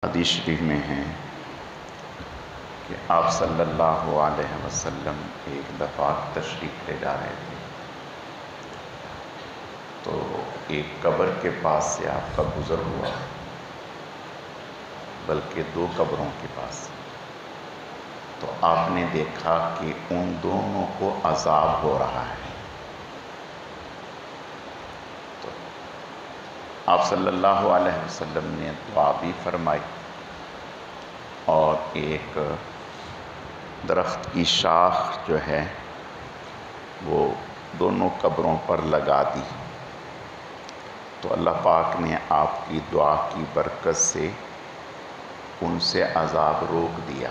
حدیث شریف میں ہیں کہ آپ صلی اللہ علیہ وسلم ایک دفعہ تشریف لے جا رہے تھے تو ایک قبر کے پاس سے آپ کا گزر ہوا، بلکہ دو قبروں کے پاس، تو آپ نے دیکھا کہ ان دونوں کو عذاب ہو رہا ہے۔ تو آپ صلی اللہ علیہ وسلم نے دعا بھی فرمائی اور ایک درخت کی شاخ جو ہے وہ دونوں قبروں پر لگا دی، تو اللہ پاک نے آپ کی دعا کی برکت سے ان سے عذاب روک دیا۔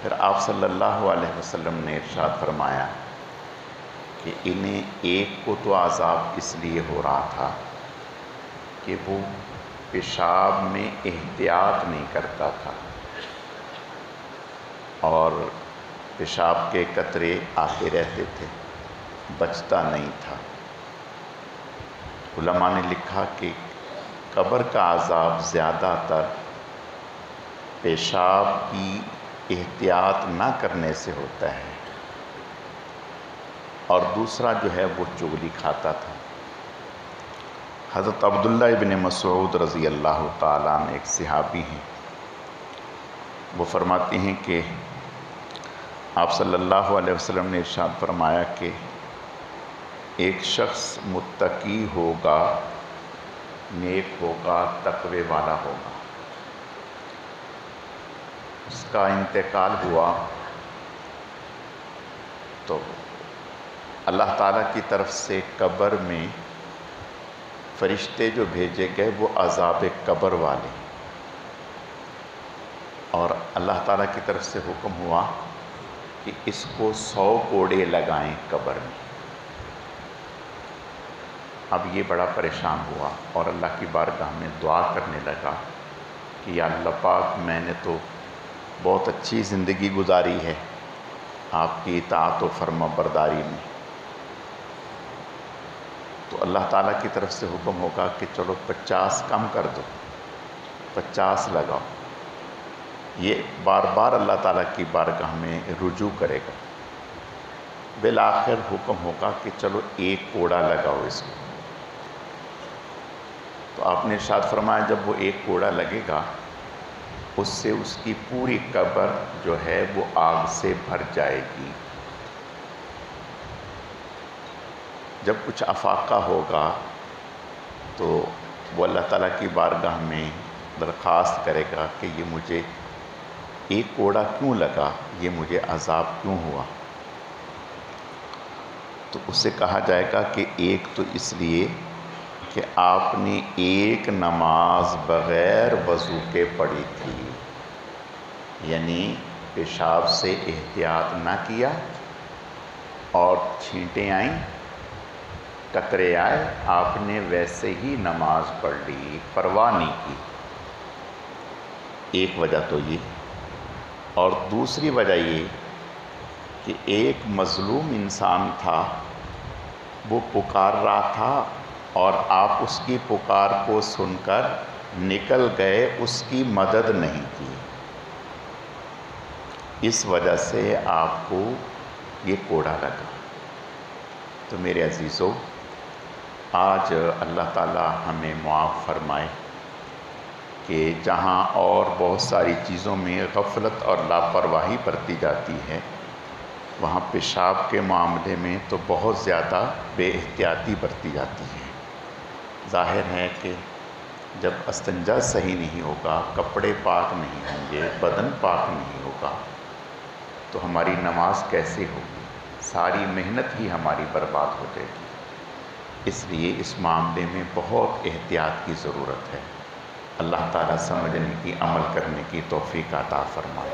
پھر آپ صلی اللہ علیہ وسلم نے ارشاد فرمایا کہ انہیں ایک کو تو عذاب اس لیے ہو رہا تھا کہ وہ پیشاب میں احتیاط نہیں کرتا تھا اور پیشاب کے قطرے آتے رہتے تھے، بچتا نہیں تھا۔ علماء نے لکھا کہ قبر کا عذاب زیادہ تر پیشاب کی احتیاط نہ کرنے سے ہوتا ہے، اور دوسرا جو ہے وہ چغلی کھاتا تھا۔ حضرت عبداللہ ابن مسعود رضی اللہ تعالیٰ عنہ ایک صحابی ہیں، وہ فرماتے ہیں کہ آپ صلی اللہ علیہ وسلم نے ارشاد فرمایا کہ ایک شخص متقی ہوگا، نیک ہوگا، تقوی والا ہوگا، اس کا انتقال ہوا تو اللہ تعالیٰ کی طرف سے قبر میں فرشتے جو بھیجے گئے وہ عذاب قبر والے، اور اللہ تعالیٰ کی طرف سے حکم ہوا کہ اس کو 100 کوڑے لگائیں قبر میں۔ اب یہ بڑا پریشان ہوا اور اللہ کی بارگاہ میں دعا کرنے لگا کہ یا اللہ پاک، میں نے تو بہت اچھی زندگی گزاری ہے آپ کی اطاعت و فرما برداری میں، تو اللہ تعالیٰ کی طرف سے حکم ہوگا کہ چلو 50 کم کر دو، 50 لگاؤ۔ یہ بار بار اللہ تعالیٰ کی بارگاہ میں رجوع کرے گا، بالآخر حکم ہوگا کہ چلو 1 کوڑا لگاؤ اس کو۔ تو آپ نے ارشاد فرمایا جب وہ 1 کوڑا لگے گا اس سے اس کی پوری قبر جو ہے وہ آگ سے بھر جائے گی۔ جب کچھ افاقہ ہوگا تو وہ اللہ تعالیٰ کی بارگاہ میں درخواست کرے گا کہ یہ مجھے 1 کوڑا کیوں لگا، یہ مجھے عذاب کیوں ہوا؟ تو اس سے کہا جائے گا کہ ایک تو اس لیے کہ آپ نے 1 نماز بغیر وضو کے پڑھی تھی، یعنی پیشاب سے احتیاط نہ کیا اور چھینٹیں آئیں، قطرے آئے، آپ نے ویسے ہی نماز پڑھ لی، پرواہ نہیں کی۔ ایک وجہ تو یہ، اور دوسری وجہ یہ کہ ایک مظلوم انسان تھا، وہ پکار رہا تھا اور آپ اس کی پکار کو سن کر نکل گئے، اس کی مدد نہیں کی، اس وجہ سے آپ کو یہ کوڑا لگا۔ تو میرے عزیزو، آج اللہ تعالی ہمیں معاف فرمائے کہ جہاں اور بہت ساری چیزوں میں غفلت اور لاپرواہی برتی جاتی ہے، وہاں پیشاب کے معاملے میں تو بہت زیادہ بے احتیاطی برتی جاتی ہے۔ ظاہر ہے کہ جب استنجا صحیح نہیں ہوگا، کپڑے پاک نہیں ہوں گے، بدن پاک نہیں ہوگا، تو ہماری نماز کیسے ہوگی؟ ساری محنت ہی ہماری برباد ہو جائے گی۔ اس لیے اس معاملے میں بہت احتیاط کی ضرورت ہے۔ اللہ تعالیٰ سمجھنے کی، عمل کرنے کی توفیق عطا فرمائے۔